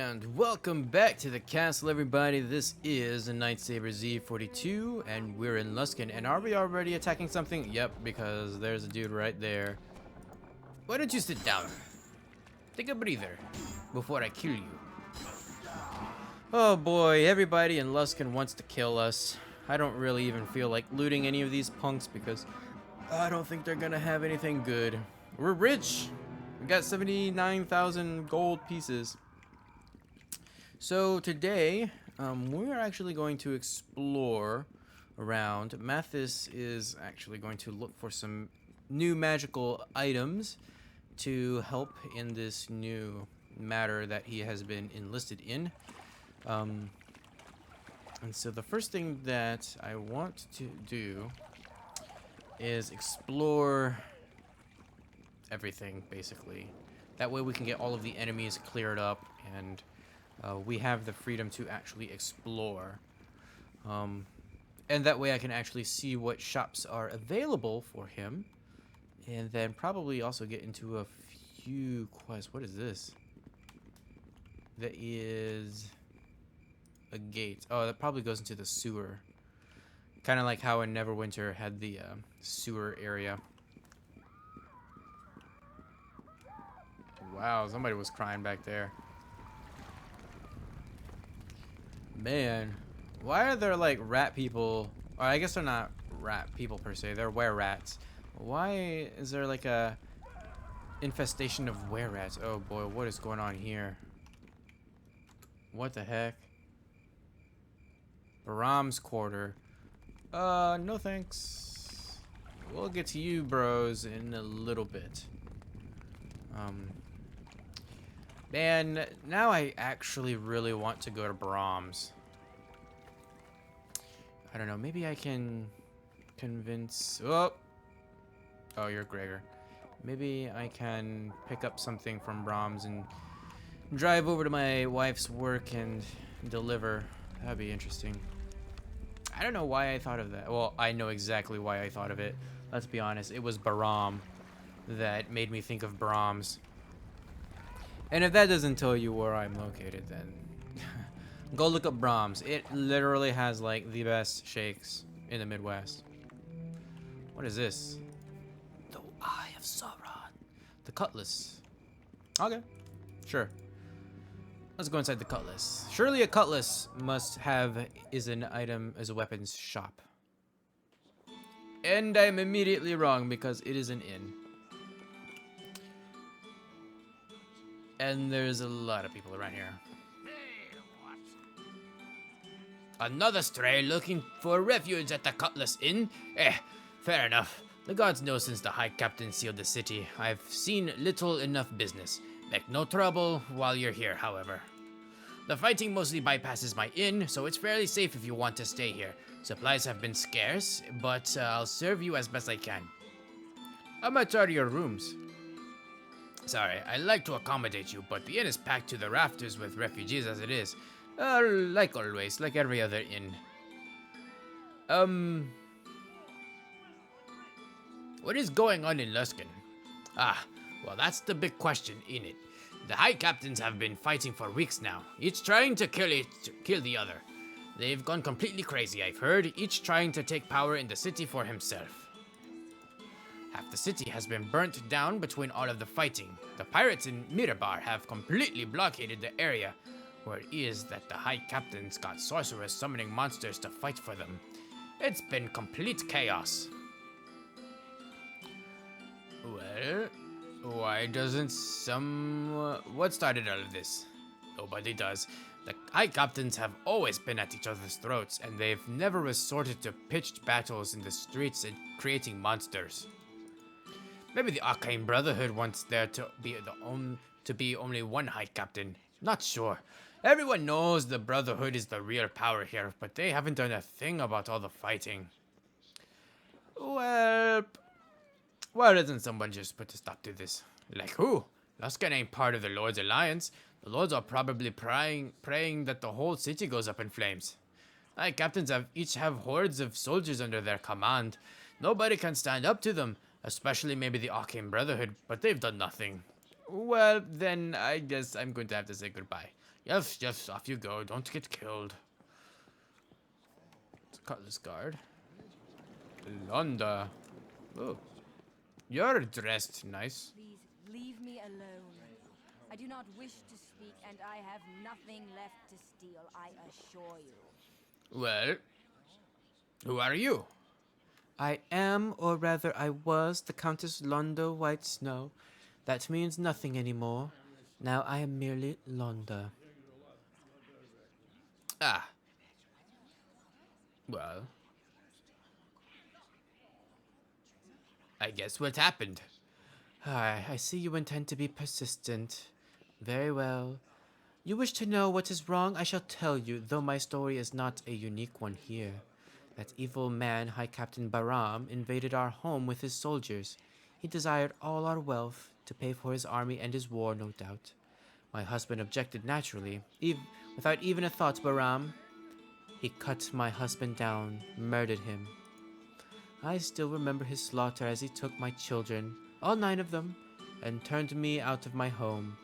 And welcome back to the castle, everybody. This is a Night Saber Z42, and we're in Luskan. And are we already attacking something? Yep, because there's a dude right there. Why don't you sit down? Take a breather before I kill you. Oh boy, everybody in Luskan wants to kill us. I don't really even feel like looting any of these punks because I don't think they're gonna have anything good. We're rich. We got 79,000 gold pieces. So today, we're actually going to explore around. Mathis is actually going to look for some new magical items to help in this new matter that he has been enlisted in. And so the first thing that I want to do is explore everything, basically. That way we can get all of the enemies cleared up and we have the freedom to actually explore. And that way I can actually see what shops are available for him. And then probably also get into a few quests. What is this? That is a gate. Oh, that probably goes into the sewer. Kind of like how in Neverwinter had the sewer area. Wow, somebody was crying back there. Man, why are there like rat people? Or I guess they're not rat people per se. They're were-rats. Why is there like a infestation of were-rats? Oh boy, what is going on here? What the heck? Baram's quarter. No thanks. We'll get to you bros in a little bit. Man, now I actually really want to go to Baram's. I don't know, maybe I can convince... Oh, you're Gregor. Maybe I can pick up something from Baram's and drive over to my wife's work and deliver. That'd be interesting. I don't know why I thought of that. Well, I know exactly why I thought of it. Let's be honest, it was Baram that made me think of Baram's. And if that doesn't tell you where I'm located, then go look up Baram's. It literally has like the best shakes in the Midwest. What is this? The Eye of Sauron. The cutlass. Okay, sure. Let's go inside the cutlass. Surely a cutlass is an item as a weapons shop. And I'm immediately wrong because it is an inn. And there's a lot of people around here. Another stray looking for refuge at the Cutlass Inn? Fair enough. The gods know since the High Captain sealed the city, I've seen little enough business. Make no trouble while you're here, however. The fighting mostly bypasses my inn, so it's fairly safe if you want to stay here. Supplies have been scarce, but I'll serve you as best I can. How much are your rooms? Sorry, I'd like to accommodate you, but the inn is packed to the rafters with refugees as it is. Like always, like every other inn. What is going on in Luskan? Well, that's the big question, ain't it? The High Captains have been fighting for weeks now, each trying to kill the other. They've gone completely crazy, I've heard, each trying to take power in the city for himself. Half the city has been burnt down between all of the fighting. The pirates in Mirabar have completely blockaded the area. Word is that the High Captains got sorcerers summoning monsters to fight for them. It's been complete chaos. Well, why doesn't what started all of this? Nobody does. The High Captains have always been at each other's throats, and they've never resorted to pitched battles in the streets and creating monsters. Maybe the Arcane Brotherhood wants there to be only one High Captain. Not sure. Everyone knows the Brotherhood is the real power here, but they haven't done a thing about all the fighting. Well, why doesn't someone just put a stop to this? Like who? Luskan ain't part of the Lord's Alliance. The Lords are probably praying that the whole city goes up in flames. High Captains each have hordes of soldiers under their command. Nobody can stand up to them. Especially maybe the Arcane Brotherhood, but they've done nothing. Well, then I guess I'm going to have to say goodbye. Yes, yes, off you go. Don't get killed. Cutlass guard. Londa. Oh, you're dressed nice. Please leave me alone. I do not wish to speak, and I have nothing left to steal, I assure you. Well, who are you? I am, or rather I was, the Countess Londa White Snow. That means nothing anymore. Now I am merely Londa. Ah, well, I guess what happened. I see you intend to be persistent. Very well. You wish to know what is wrong? I shall tell you, though my story is not a unique one here. That evil man, High Captain Baram, invaded our home with his soldiers. He desired all our wealth to pay for his army and his war, no doubt. My husband objected naturally, without even a thought. Baram, he cut my husband down, murdered him. I still remember his slaughter as he took my children, all 9 of them, and turned me out of my home.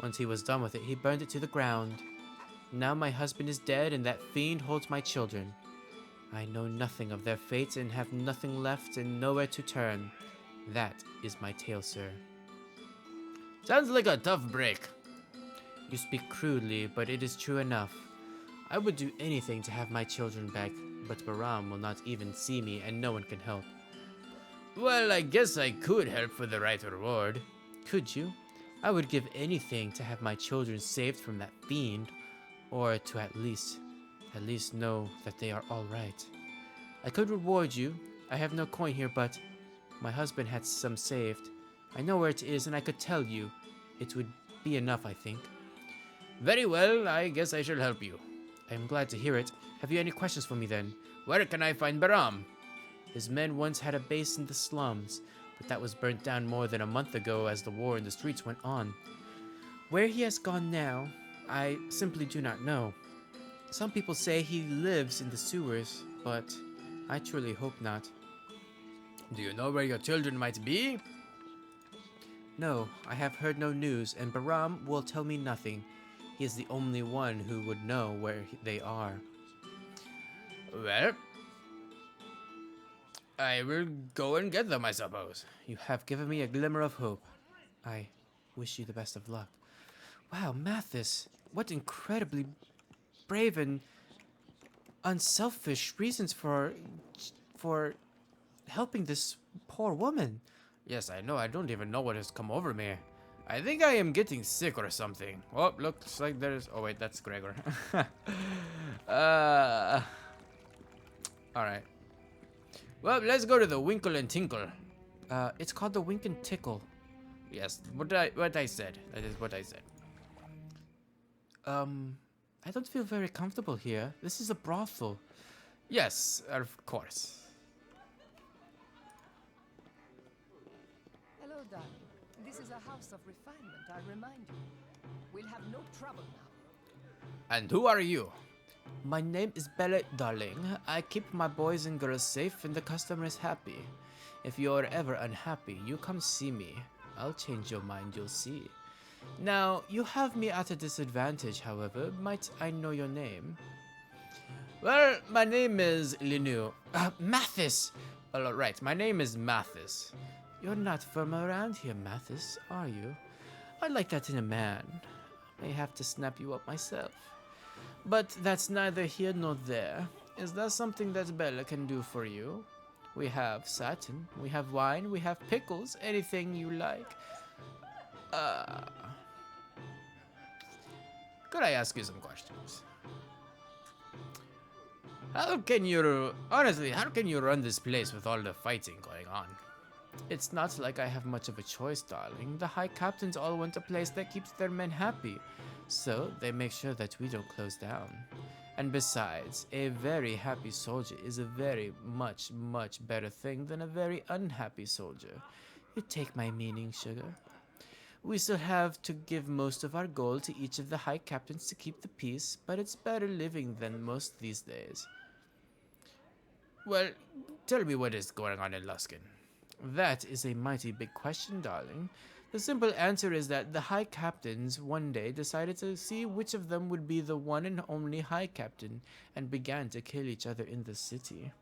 Once he was done with it, he burned it to the ground. Now my husband is dead, and that fiend holds my children. I know nothing of their fate and have nothing left and nowhere to turn. That is my tale, sir. Sounds like a tough break. You speak crudely, but it is true enough. I would do anything to have my children back, but Baram will not even see me, and no one can help. Well, I guess I could help for the right reward. Could you? I would give anything to have my children saved from that fiend, or to at least know that they are all right. I could reward you. I have no coin here, but my husband had some saved. I know where it is, and I could tell you. It would be enough, I think. Very well, I guess I shall help you. I am glad to hear it. Have you any questions for me then? Where can I find Baram? His men once had a base in the slums, but that was burnt down more than a month ago as the war in the streets went on. Where he has gone now, I simply do not know. Some people say he lives in the sewers, but I truly hope not. Do you know where your children might be? No, I have heard no news, and Baram will tell me nothing. He is the only one who would know where they are. Well, I will go and get them, I suppose. You have given me a glimmer of hope. I wish you the best of luck. Wow, Mathis, what incredibly brave and unselfish reasons for helping this poor woman. Yes, I know. I don't even know what has come over me. I think I am getting sick or something. Oh, looks like there's... Oh, wait, that's Gregor. Alright. Well, let's go to the Winkle and Tinkle. It's called the Wink and Tickle. Yes, what I said. That is what I said. I don't feel very comfortable here. This is a brothel. Yes, of course. Hello, darling. This is a house of refinement, I remind you. We'll have no trouble now. And who are you? My name is Bella, darling. I keep my boys and girls safe and the customer is happy. If you're ever unhappy, you come see me. I'll change your mind, you'll see. Now, you have me at a disadvantage, however. Might I know your name? Well, my name is Linu. Mathis! All right, my name is Mathis. You're not from around here, Mathis, are you? I like that in a man. I may have to snap you up myself. But that's neither here nor there. Is there something that Bella can do for you? We have satin, we have wine, we have pickles, anything you like. Could I ask you some questions? Honestly, how can you run this place with all the fighting going on? It's not like I have much of a choice, darling. The high captains all want a place that keeps their men happy, so they make sure that we don't close down. And besides, a very happy soldier is a very much better thing than a very unhappy soldier. You take my meaning, sugar. We still have to give most of our gold to each of the high captains to keep the peace, but it's better living than most these days. Well, tell me what is going on in Luskin. That is a mighty big question, darling. The simple answer is that the High Captains one day decided to see which of them would be the one and only High Captain and began to kill each other in the city.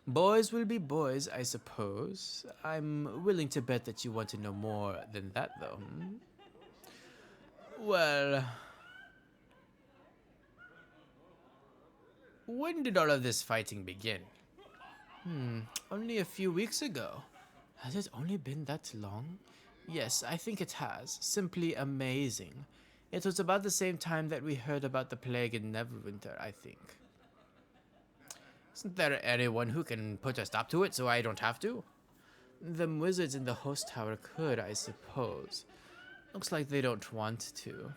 Boys will be boys, I suppose. I'm willing to bet that you want to know more than that, though. Well, when did all of this fighting begin? Only a few weeks ago. Has it only been that long? Yes, I think it has. Simply amazing. It was about the same time that we heard about the plague in Neverwinter, I think. Isn't there anyone who can put a stop to it so I don't have to? Them wizards in the host tower could, I suppose. Looks like they don't want to.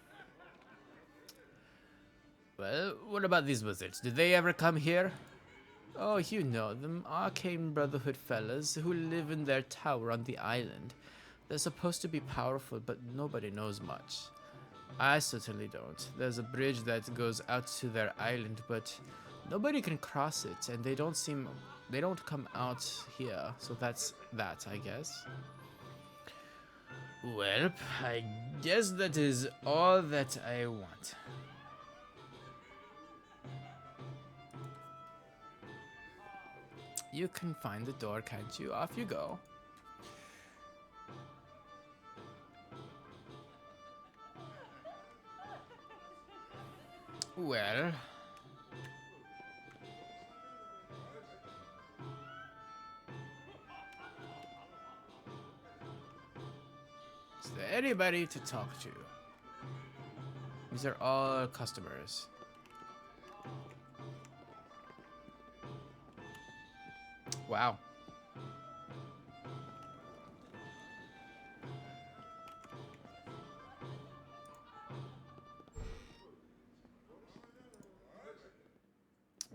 Well, what about these wizards? Did they ever come here? Oh, you know them, Arcane Brotherhood fellas who live in their tower on the island. They're supposed to be powerful, but nobody knows much. I certainly don't. There's a bridge that goes out to their island, but nobody can cross it, and they don't come out here, so that's that, I guess. Well, I guess that is all that I want. You can find the door, can't you? Off you go. Well, is there anybody to talk to? These are all customers. Wow.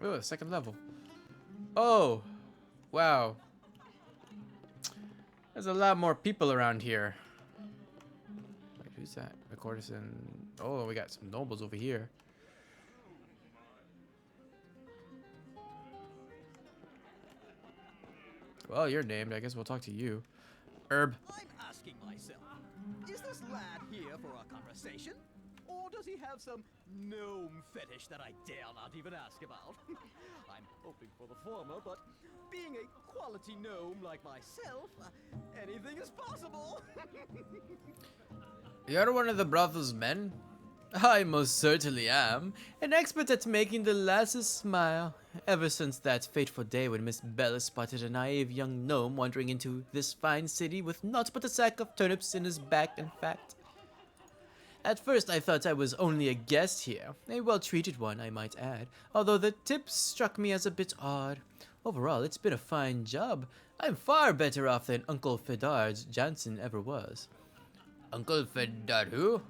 Oh, second level. Oh, wow. There's a lot more people around here. Wait, who's that? A courtesan. Oh, we got some nobles over here. Well, you're named. I guess we'll talk to you. Herb. I'm asking myself, is this lad here for a conversation? Or does he have some gnome fetish that I dare not even ask about? I'm hoping for the former, but being a quality gnome like myself, anything is possible. You're one of the brother's men? I most certainly am. An expert at making the lasses smile. Ever since that fateful day when Miss Bella spotted a naive young gnome wandering into this fine city with naught but a sack of turnips in his back, in fact. At first I thought I was only a guest here, a well-treated one, I might add, although the tips struck me as a bit odd. Overall, it's been a fine job. I'm far better off than Uncle Fedard's Jansen ever was. Uncle Fedard who?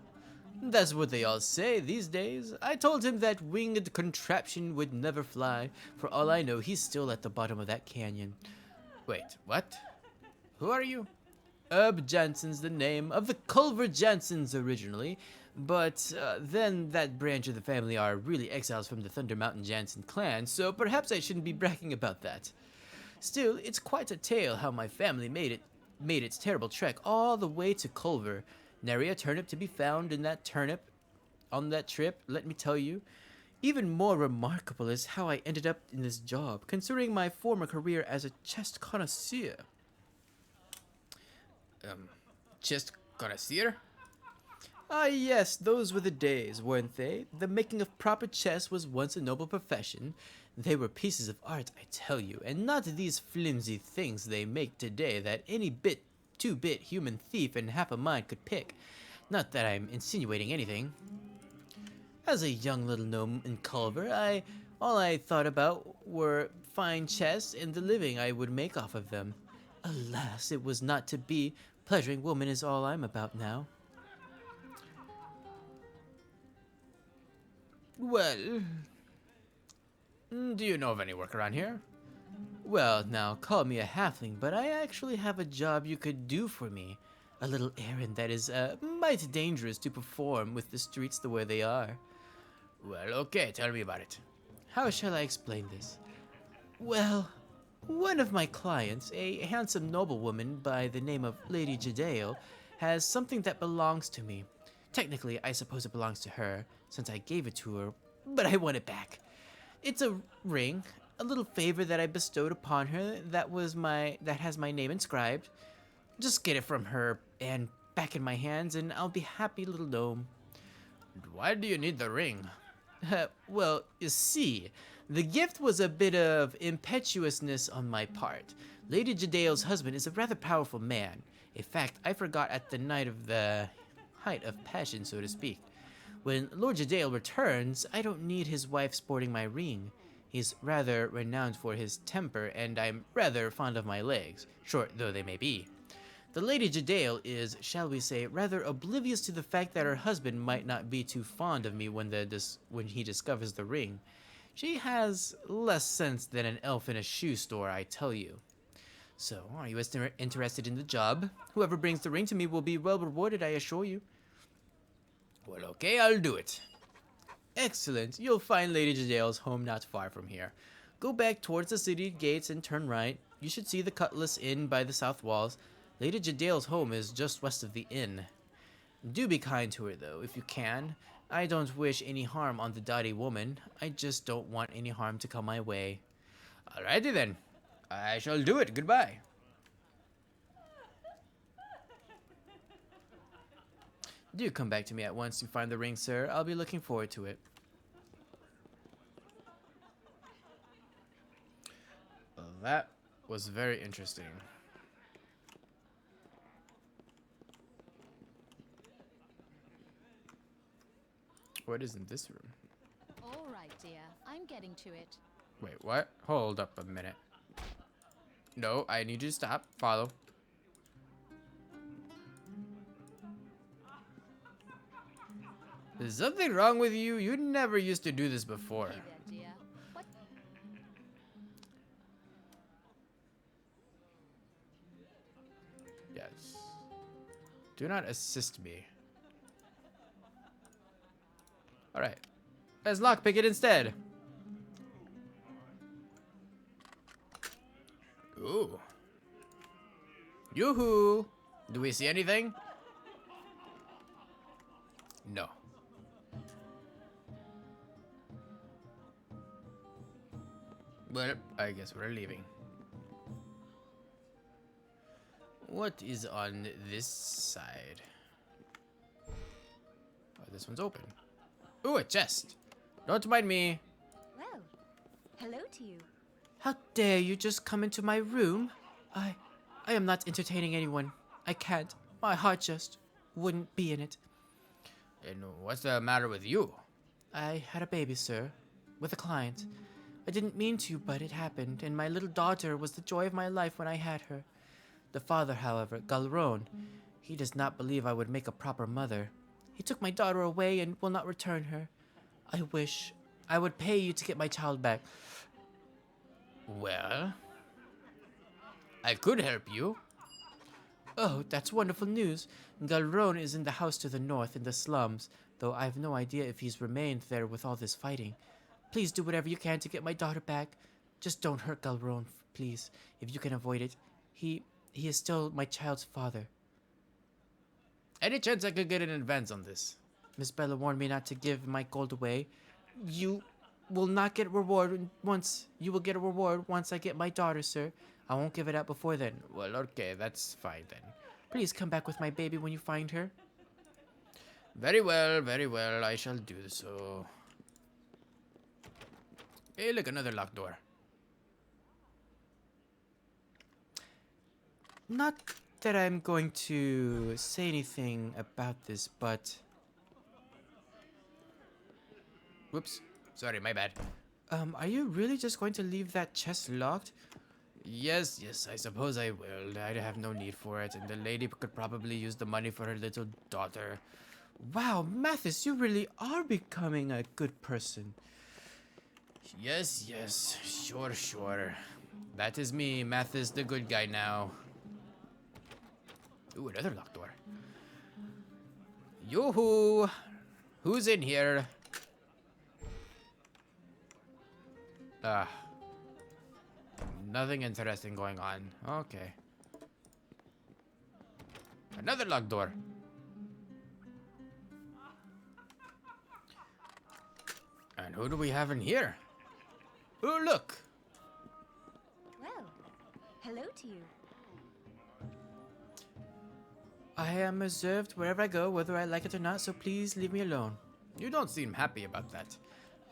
That's what they all say these days. I told him that winged contraption would never fly. For all I know, he's still at the bottom of that canyon. Wait, what? Who are you? Herb Jansen's the name of the Culver Jansens originally, but then that branch of the family are really exiles from the Thunder Mountain Jansen clan, so perhaps I shouldn't be bragging about that. Still, it's quite a tale how my family made its terrible trek all the way to Culver. Nary a turnip to be found in that turnip on that trip, let me tell you. Even more remarkable is how I ended up in this job, considering my former career as a chest connoisseur. Chest connoisseur? Ah, yes, those were the days, weren't they? The making of proper chests was once a noble profession. They were pieces of art, I tell you, and not these flimsy things they make today that any two-bit human thief and half a mind could pick. Not that I'm insinuating anything. As a young little gnome in Culver, all I thought about were fine chests and the living I would make off of them. Alas, it was not to be. Pleasuring woman is all I'm about now. Well, do you know of any work around here? Well, now, call me a halfling, but I actually have a job you could do for me. A little errand that is, mighty dangerous to perform with the streets the way they are. Well, okay, tell me about it. How shall I explain this? Well, One of my clients, a handsome noblewoman by the name of Lady Jadale, has something that belongs to me. Technically, I suppose it belongs to her, since I gave it to her, but I want it back. It's a ring, a little favor that I bestowed upon her that has my name inscribed. Just get it from her and back in my hands, and I'll be happy, little gnome. Why do you need the ring? Well, you see, the gift was a bit of impetuousness on my part. Lady Jadale's husband is a rather powerful man. A fact I forgot at the night of the height of passion, so to speak. When Lord Jadale returns, I don't need his wife sporting my ring. He's rather renowned for his temper, and I'm rather fond of my legs, short though they may be. The Lady Jadale is, shall we say, rather oblivious to the fact that her husband might not be too fond of me when he discovers the ring. She has less sense than an elf in a shoe store, I tell you. So, are you interested in the job? Whoever brings the ring to me will be well rewarded, I assure you. Well, okay, I'll do it. Excellent. You'll find Lady Jadale's home not far from here. Go back towards the city gates and turn right. You should see the Cutlass Inn by the south walls. Lady Jadale's home is just west of the inn. Do be kind to her, though, if you can. I don't wish any harm on the doughty woman. I just don't want any harm to come my way. Alrighty then. I shall do it. Goodbye. Do come back to me at once you find the ring, sir. I'll be looking forward to it. Well, that was very interesting. What is in this room? All right, dear. I'm getting to it. Wait, what? Hold up a minute. No, I need you to stop. Follow. Is something wrong with you? You never used to do this before. Hey there, dear. What? Yes. Do not assist me. Alright. Let's lockpick it instead. Ooh. Yoo-hoo! Do we see anything? No. Well, I guess we're leaving. What is on this side? Oh, this one's open. Ooh, a chest. Don't mind me. Well, hello to you. How dare you just come into my room? I am not entertaining anyone. I can't. My heart just wouldn't be in it. And what's the matter with you? I had a baby, sir, with a client. I didn't mean to, but it happened, and my little daughter was the joy of my life when I had her. The father, however, Galron, he does not believe I would make a proper mother. He took my daughter away and will not return her. I wish I would pay you to get my child back. Well, I could help you. Oh, that's wonderful news. Galron is in the house to the north in the slums, though I have no idea if he's remained there with all this fighting. Please do whatever you can to get my daughter back. Just don't hurt Galron, please, if you can avoid it. He is still my child's father. Any chance I could get an advance on this? Miss Bella warned me not to give my gold away. You will not get a reward once. You will get a reward once I get my daughter, sir. I won't give it up before then. Well, okay, that's fine then. Please come back with my baby when you find her. Very well, I shall do so. Hey, look, another locked door. Not that I'm going to say anything about this, but... Whoops. Sorry, my bad. Are you really just going to leave that chest locked? Yes, I suppose I will. I have no need for it, and the lady could probably use the money for her little daughter. Wow, Mathis, you really are becoming a good person. Yes, sure. That is me, Mathis, the good guy now. Ooh, another locked door. Yoo-hoo! Who's in here? Nothing interesting going on. Okay. Another locked door. And who do we have in here? Oh, look! Well, hello to you. I am reserved wherever I go, whether I like it or not, so please leave me alone. You don't seem happy about that.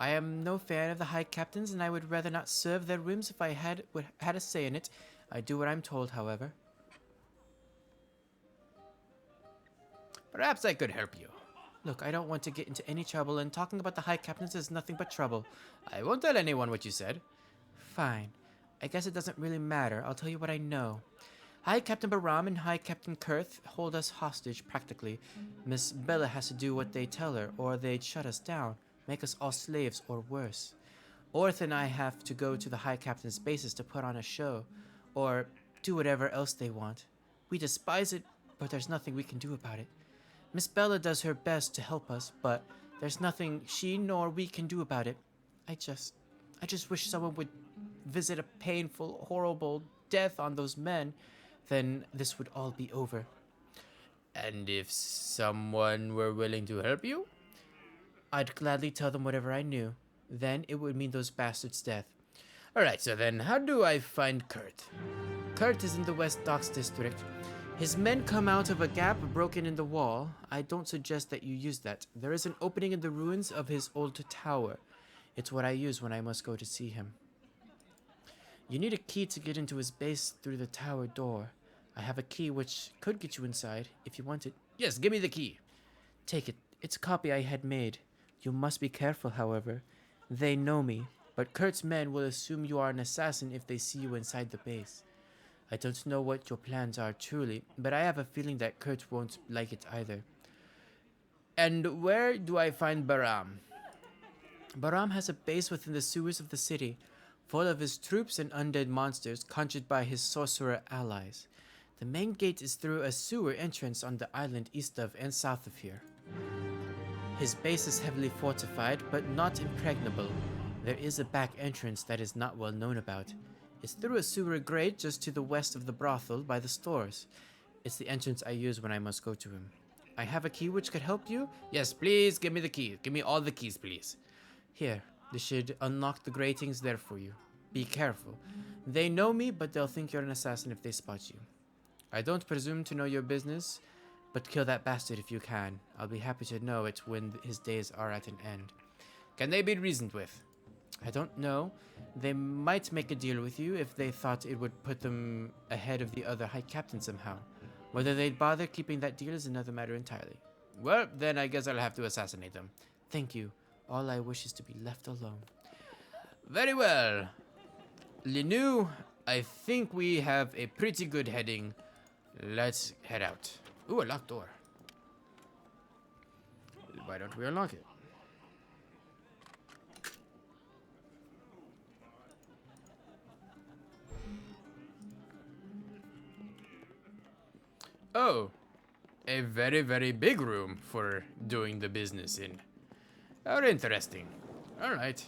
I am no fan of the High Captains, and I would rather not serve their whims if I had a say in it. I do what I'm told, however. Perhaps I could help you. Look, I don't want to get into any trouble, and talking about the High Captains is nothing but trouble. I won't tell anyone what you said. Fine. I guess it doesn't really matter. I'll tell you what I know. High Captain Baram and High Captain Kurth hold us hostage, practically. Miss Bella has to do what they tell her, or they'd shut us down, make us all slaves, or worse. Orth and I have to go to the High Captain's bases to put on a show, or do whatever else they want. We despise it, but there's nothing we can do about it. Miss Bella does her best to help us, but there's nothing she nor we can do about it. I just wish someone would visit a painful, horrible death on those men. Then this would all be over. And if someone were willing to help you? I'd gladly tell them whatever I knew. Then it would mean those bastards' death. Alright, so then how do I find Kurt? Kurt is in the West Docks district. His men come out of a gap broken in the wall. I don't suggest that you use that. There is an opening in the ruins of his old tower. It's what I use when I must go to see him. You need a key to get into his base through the tower door. I have a key which could get you inside, if you want it. Yes, give me the key. Take it. It's a copy I had made. You must be careful, however. They know me, but Kurt's men will assume you are an assassin if they see you inside the base. I don't know what your plans are truly, but I have a feeling that Kurt won't like it either. And where do I find Baram? Baram has a base within the sewers of the city, full of his troops and undead monsters conjured by his sorcerer allies. The main gate is through a sewer entrance on the island east of and south of here. His base is heavily fortified, but not impregnable. There is a back entrance that is not well known about. It's through a sewer grate just to the west of the brothel by the stores. It's the entrance I use when I must go to him. I have a key which could help you? Yes, please, give me the key. Give me all the keys, please. Here, this should unlock the gratings there for you. Be careful. They know me, but they'll think you're an assassin if they spot you. I don't presume to know your business, but kill that bastard if you can. I'll be happy to know it when his days are at an end. Can they be reasoned with? I don't know. They might make a deal with you if they thought it would put them ahead of the other High Captain somehow. Whether they'd bother keeping that deal is another matter entirely. Well, then I guess I'll have to assassinate them. Thank you. All I wish is to be left alone. Very well. Linu, I think we have a pretty good heading. Let's head out. Ooh, a locked door. Why don't we unlock it? Oh, a very, very big room for doing the business in. How interesting. All right.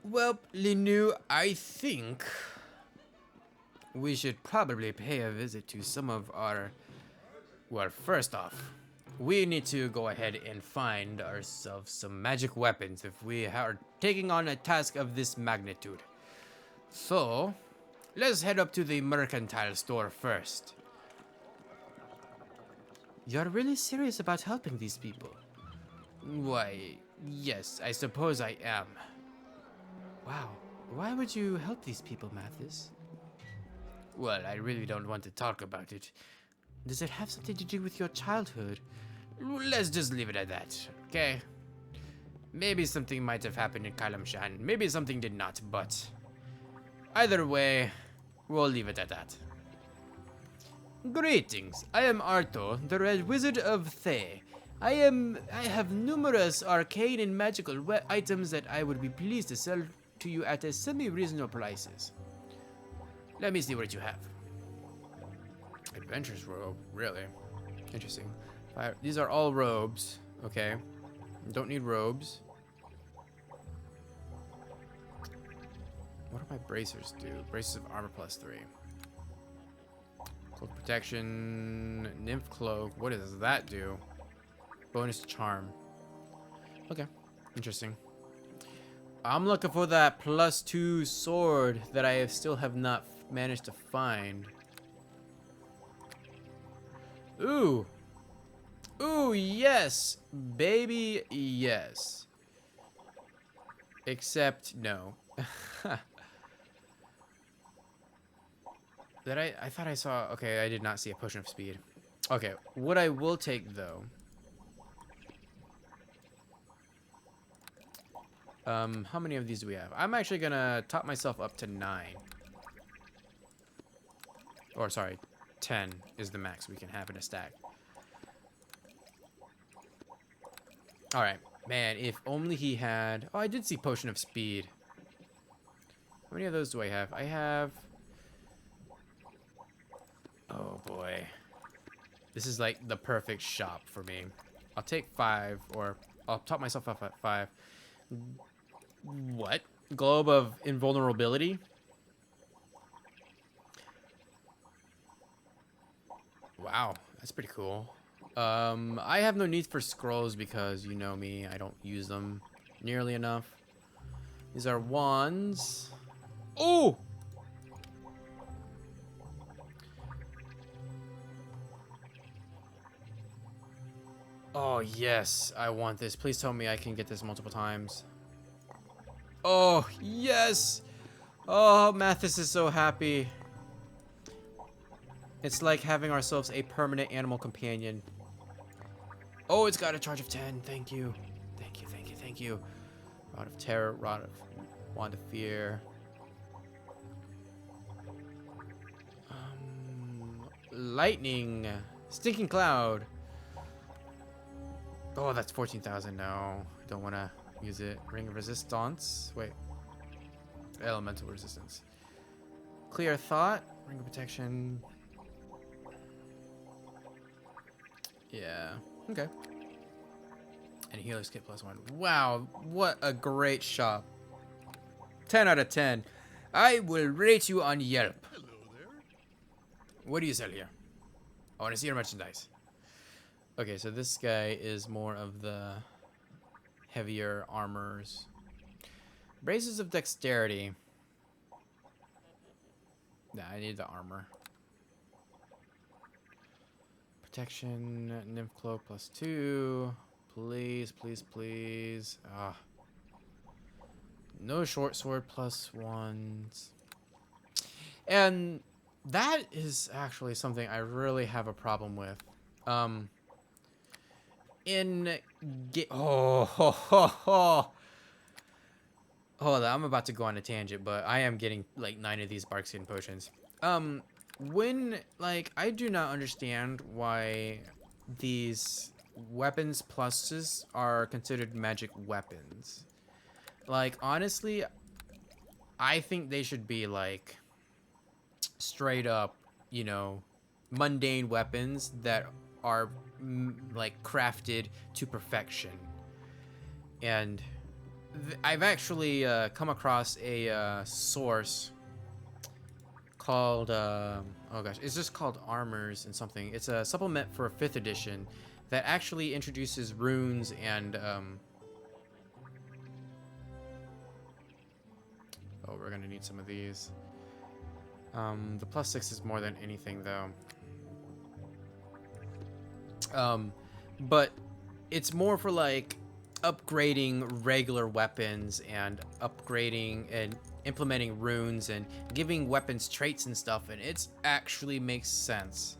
Well, Linu, I think we should probably pay a visit to some of our... Well, first off, we need to go ahead and find ourselves some magic weapons if we are taking on a task of this magnitude. So, let's head up to the mercantile store first. You're really serious about helping these people? Why, yes, I suppose I am. Wow, why would you help these people, Mathis? Well, I really don't want to talk about it. Does it have something to do with your childhood? Let's just leave it at that, okay? Maybe something might have happened in Calimshan, maybe something did not, but... Either way, we'll leave it at that. Greetings, I am Arto, the Red Wizard of Thay. I have numerous arcane and magical items that I would be pleased to sell to you at a semi-reasonable prices. Let me see what you have. Adventures world, really interesting. These are all robes. Okay. Don't need robes. What do my bracers do? Bracers of armor +3. Cloak protection. Nymph cloak. What does that do? Bonus charm. Okay. Interesting. I'm looking for that +2 sword that I still have not managed to find. Ooh. Ooh, yes. Baby, yes. Except, no. I thought I saw... Okay, I did not see a potion of speed. Okay, what I will take, though... how many of these do we have? I'm actually gonna top myself up to 9. Or, sorry, 10 is the max we can have in a stack. Alright, man, if only he had... Oh, I did see Potion of Speed. How many of those do I have? I have... Oh, boy. This is, like, the perfect shop for me. I'll take 5, or I'll top myself up at 5. What? Globe of Invulnerability? Wow, that's pretty cool. I have no need for scrolls because you know me, I don't use them nearly enough. These are wands. Oh! Oh, yes, I want this. Please tell me I can get this multiple times. Oh, yes! Oh, Mathis is so happy. It's like having ourselves a permanent animal companion. Oh, it's got a charge of 10. Thank you. Thank you, thank you, thank you. Rod of Terror, Wand of Fear. Lightning. Stinking Cloud. Oh, that's 14,000. No, don't want to use it. Ring of Resistance. Wait. Elemental Resistance. Clear Thought. Ring of Protection. Yeah. Okay. And Healer's Kit +1. Wow, what a great shop. 10 out of 10. I will rate you on Yelp. Hello there. What do you sell here? I want to see your merchandise. Okay, so this guy is more of the heavier armors. Braces of Dexterity. Nah, I need the armor. Protection, Nymph Cloak +2. Please, please, please. Ah. No short sword +1s. And that is actually something I really have a problem with. Hold on, I'm about to go on a tangent, but I am getting like 9 of these bark skin potions. When, like, I do not understand why these weapons pluses are considered magic weapons. Like, honestly, I think they should be, like, straight up, you know, mundane weapons that are, like, crafted to perfection. And I've actually come across a source called oh gosh, it's just called Armors and something. It's a supplement for 5th edition that actually introduces runes and oh, we're gonna need some of these. The +6 is more than anything though. But it's more for like upgrading regular weapons and upgrading and implementing runes and giving weapons traits and stuff, and it actually makes sense.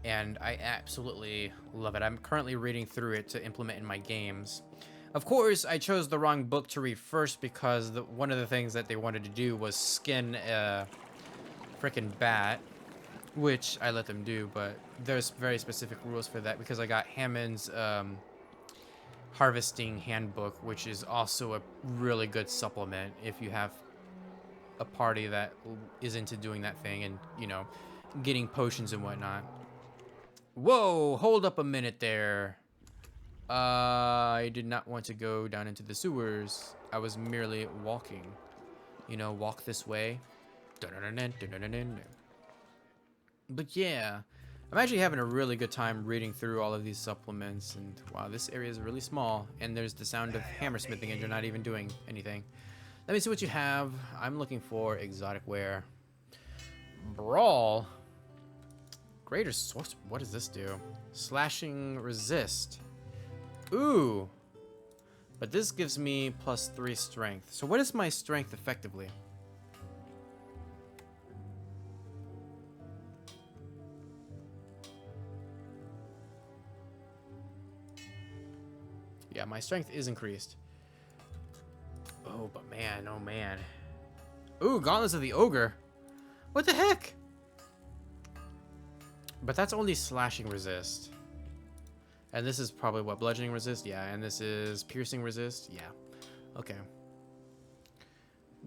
And I absolutely love it. I'm currently reading through it to implement in my games. Of course, I chose the wrong book to read first because one of the things that they wanted to do was skin a frickin' bat, which I let them do, but there's very specific rules for that because I got Hammond's Harvesting Handbook, which is also a really good supplement if you have a party that is into doing that thing and, you know, getting potions and whatnot. Whoa, hold up a minute there. I did not want to go down into the sewers. I was merely walking. You know, walk this way. But yeah, I'm actually having a really good time reading through all of these supplements. And wow, this area is really small. And there's the sound of hammersmithing and you're not even doing anything. Let me see what you have. I'm looking for exotic wear. Brawl. Greater source. What does this do? Slashing resist. Ooh. But this gives me +3 strength. So what is my strength effectively? Yeah, my strength is increased. Oh, but man, oh man. Ooh, Gauntlets of the Ogre. What the heck? But that's only slashing resist. And this is probably what, bludgeoning resist? Yeah, and this is piercing resist? Yeah. Okay.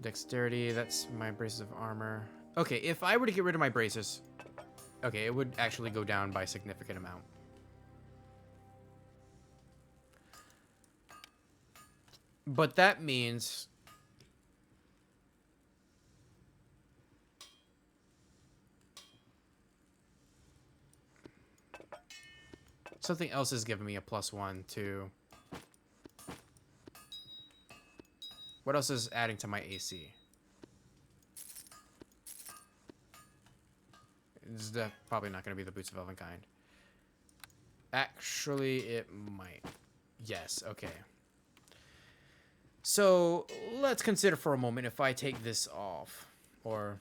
Dexterity, that's my braces of armor. Okay, if I were to get rid of my braces, okay, it would actually go down by a significant amount. But that means something else is giving me a +1 to... What else is adding to my AC? It's probably not going to be the Boots of Elvenkind. Actually, it might. Yes, okay. So, let's consider for a moment if I take this off. Or...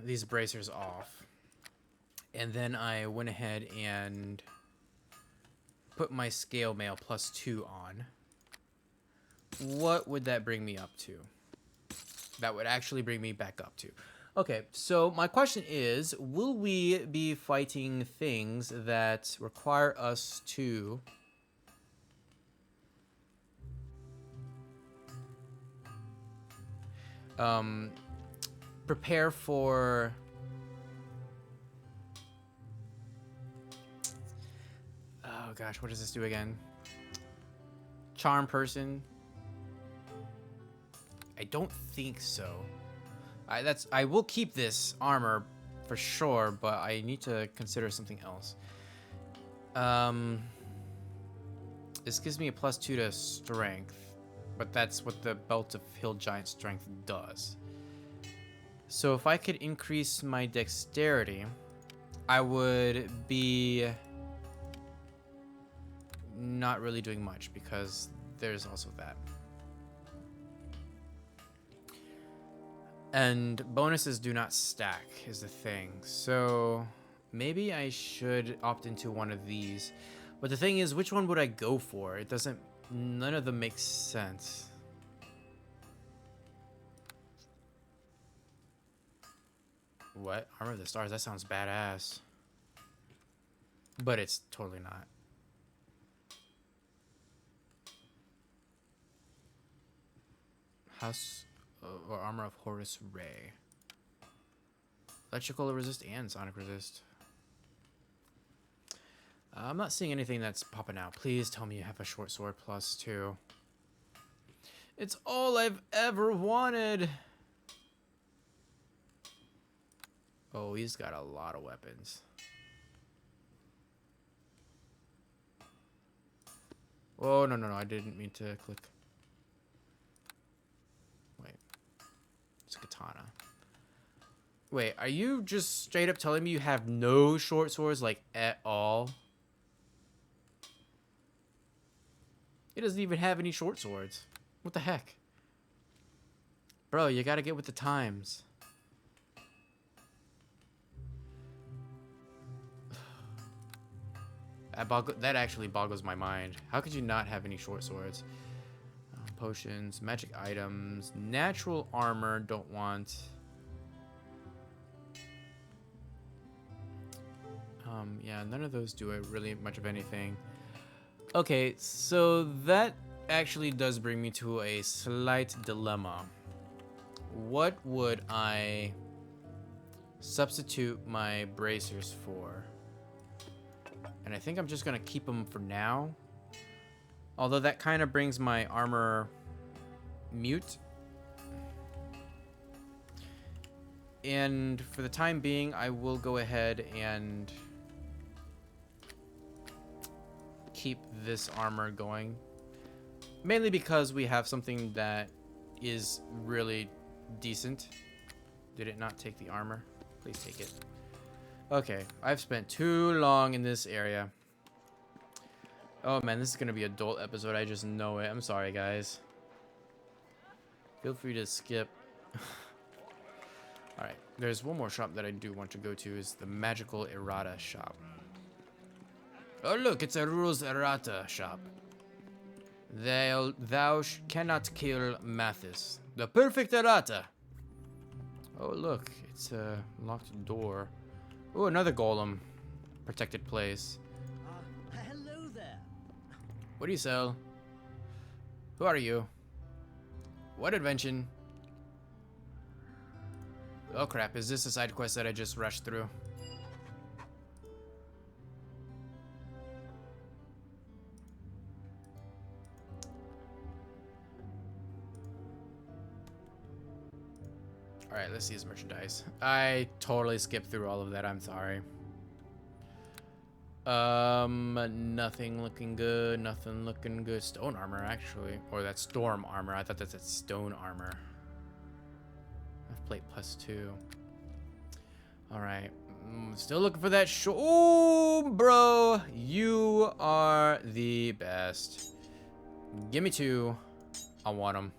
these bracers off. And then I went ahead and put my scale mail +2 on. What would that bring me up to? That would actually bring me back up to. Okay, so my question is, will we be fighting things that require us to... prepare for... Oh gosh, what does this do again? Charm person? I don't think so. I will keep this armor for sure, but I need to consider something else. This gives me a +2 to strength, but that's what the Belt of Hill Giant Strength does. So if I could increase my dexterity, I would be not really doing much because there's also that. And bonuses do not stack is the thing. So maybe I should opt into one of these. But the thing is, which one would I go for? It doesn't, none of them makes sense. What? Armor of the Stars? That sounds badass. But it's totally not. House or Armor of Horus Ray. Electrical resist and sonic resist. I'm not seeing anything that's popping out. Please tell me you have a short sword +2. It's all I've ever wanted. Oh, he's got a lot of weapons. Oh, no, I didn't mean to click. Wait. It's a katana. Wait, are you just straight up telling me you have no short swords, like, at all? It doesn't even have any short swords. What the heck? Bro, you gotta get with the times. That actually boggles my mind. How could you not have any short swords? Potions, magic items, natural armor, don't want. Yeah, none of those do really much of anything. Okay, so that actually does bring me to a slight dilemma. What would I substitute my bracers for. And I think I'm just going to keep them for now. Although that kind of brings my armor mute. And for the time being, I will go ahead and keep this armor going. Mainly because we have something that is really decent. Did it not take the armor? Please take it. Okay, I've spent too long in this area. Oh man, this is gonna be an adult episode. I just know it. I'm sorry, guys. Feel free to skip. Alright, there's one more shop that I do want to go to. Is the Magical Errata shop. Oh look, it's a Rules Errata shop. Thou cannot kill Mathis. The perfect errata. Oh look, it's a locked door. Oh, another golem. Protected place. Hello there. What do you sell? Who are you? What invention? Oh crap, is this a side quest that I just rushed through? Alright, let's see his merchandise. I totally skipped through all of that, I'm sorry. Nothing looking good, nothing looking good. Stone armor, actually. Or that's storm armor. I thought that's stone armor. Plate +2. Alright. Still looking for that Oh, bro. You are the best. Give me 2. I want them.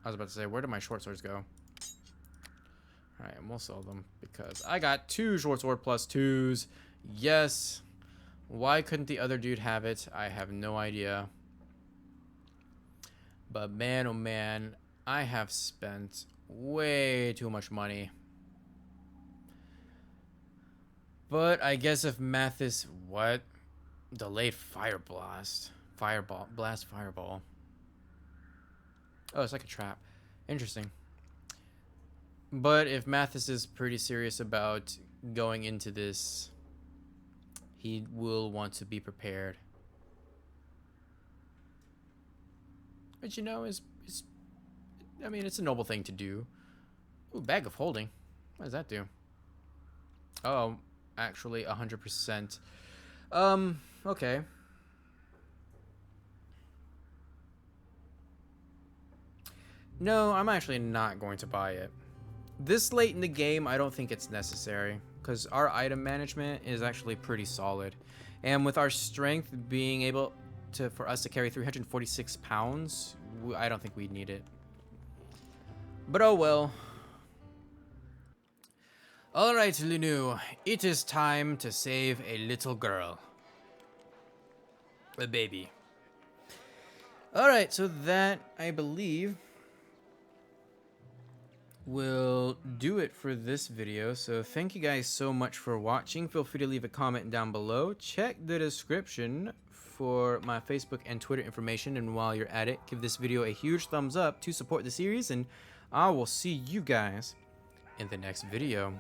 I was about to say, where did my short swords go? Alright, and we'll sell them because I got 2 short sword +2s. Yes. Why couldn't the other dude have it? I have no idea. But man, oh man, I have spent way too much money. But I guess if Mathis... What? Delayed fire blast. Fireball. Oh, it's like a trap. Interesting. But if Mathis is pretty serious about going into this, he will want to be prepared. Which, you know, I mean, it's a noble thing to do. Ooh, bag of holding. What does that do? Oh, actually, 100%. Okay. No, I'm actually not going to buy it. This late in the game, I don't think it's necessary, because our item management is actually pretty solid. And with our strength being able to, for us to carry 346 pounds, I don't think we'd need it. But oh well. Alright, Lunu, it is time to save a little girl. A baby. Alright, so that, I believe, will do it for this video. So thank you guys so much for watching. Feel free to leave a comment down below. Check the description for my Facebook and Twitter information, and while you're at it, give this video a huge thumbs up to support the series, and I will see you guys in the next video.